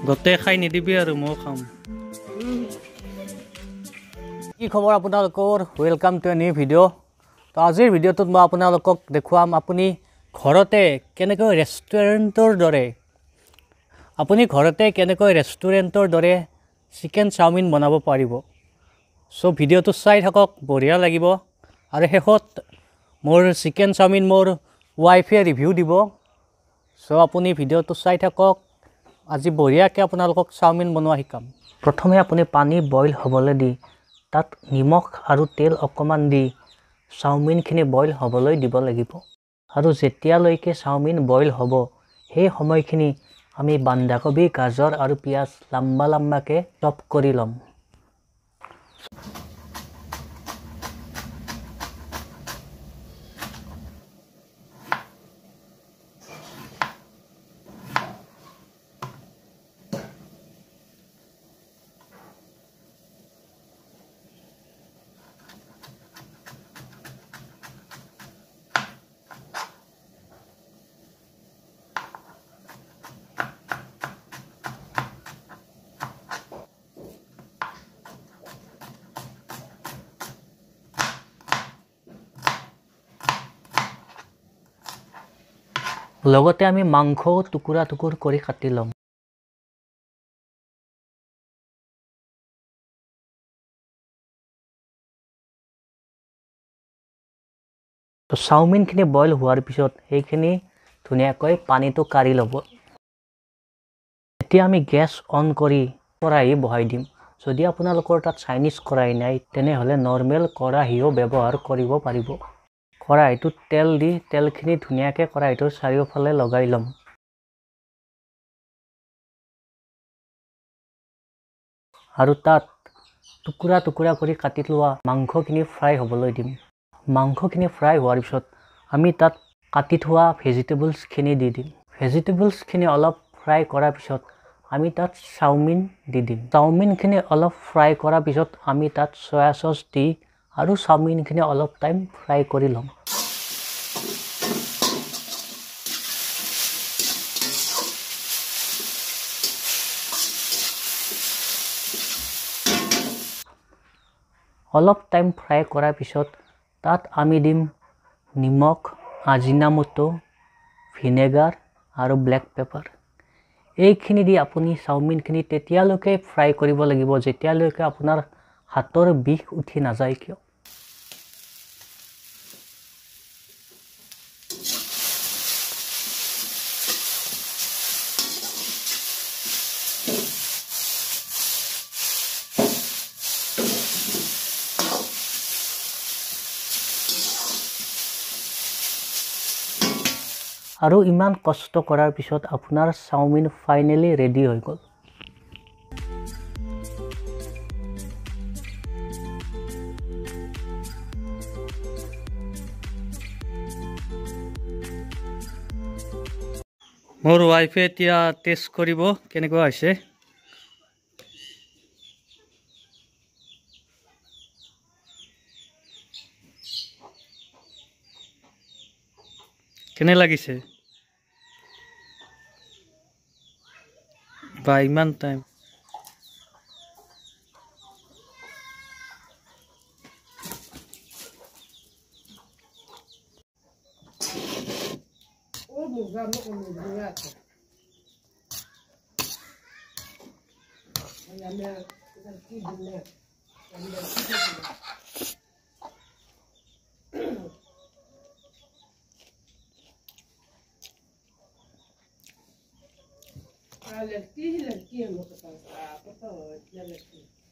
গোটেই খাই নিদিবি আৰু মই খাম কি খবৰ আপোনালোকৰ welcome to a new video' তো আজিৰ ভিডিঅ'টোত মই আপোনালোকক দেখুৱাম আপুনি ঘৰতে কেনেকৈ ৰেষ্টুৰেণ্টৰ দৰে চিকেন চাওমিন বনাব পাৰিব সো ভিডিঅ'টো চাই থাকক বঢ়িয়া লাগিব আৰু শেষত মোৰ চিকেন চাওমিন মোৰ ৱাইফে ৰিভিউ দিব সো আপুনি ভিডিঅ'টো চাই থাকক আজি বঢ়িয়াকৈ আপোনালোকক চাওমিন বনোৱা শিকাম প্ৰথমে আপুনি পানী বইল হ'বলৈ দি তাত নিমখ আৰু তেল অকমান দি চাওমিনখিনি বইল হ'বলৈ দিব লাগিব আৰু যেতিয়ালৈকে চাওমিন বইল হ'ব সেই সময়খিনি আমি বন্ধাকবি গাজৰ আৰু পিয়াজ লম্বা লম্বাকৈ চপ কৰি ল'ম লগতে আমি মাংস টুকুৰা টুকুৰ কৰি কাটি ল'ম তো চাওমিনখিনি বইল হোৱাৰ পিছত সেইখিনি ধুনীয়াকৈ পানীটো কাঢ়ি ল'ব এতিয়া আমি গেছ অন কৰি কেৰাহী বহাই দিম যদি আপোনালোকৰ তাত চাইনিজ কেৰাহী নাই তেনেহ'লে নৰ্মেল কেৰাহীও ব্যৱহাৰ কৰিব পাৰিব কেৰাহীটোত তেল দি তেলখিনি ধুনীয়াকৈ কেৰাহীটোৰ চাৰিওফালে লগাই ল'ম আৰু তাত টুকুৰা টুকুৰা কৰি কাটি লোৱা মাংসখিনি ফ্ৰাই হ'বলৈ দিম মাংসখিনি ফ্ৰাই হোৱাৰ পিছত আমি তাত কাটি থোৱা ভেজিটেবলছখিনি দি দিম ভেজিটেবলছখিনি অলপ ফ্ৰাই কৰাৰ পিছত আমি তাত চাওমিন দি দিম চাওমিনখিনি অলপ ফ্ৰাই কৰাৰ পিছত আমি তাত সয়া চচ দি আৰু চাওমিনখিনি অলপ টাইম ফ্ৰাই কৰি ল'ম অলপ টাইম ফ্ৰাই কৰাৰ পিছত তাত আমি দিম নিমখ আজিনামোটো ভিনেগাৰ আৰু ব্লেক পেপাৰ এইখিনি দি আপুনি চাওমিনখিনি তেতিয়ালৈকে ফ্ৰাই কৰিব লাগিব যেতিয়ালৈকে আপোনাৰ হাতৰ বিষ উঠি নাযায় কিয় আৰু ইমান কষ্ট কৰাৰ পিছত আপোনাৰ চাওমিন ফাইনেলি ৰেডি হৈ গ'ল মোৰ ৱাইফে এতিয়া টেষ্ট কৰিব কেনেকুৱা হৈছে কেনে লাগিছে বা ইমান টাইম लड़की है लोग के पास आप तो लड़की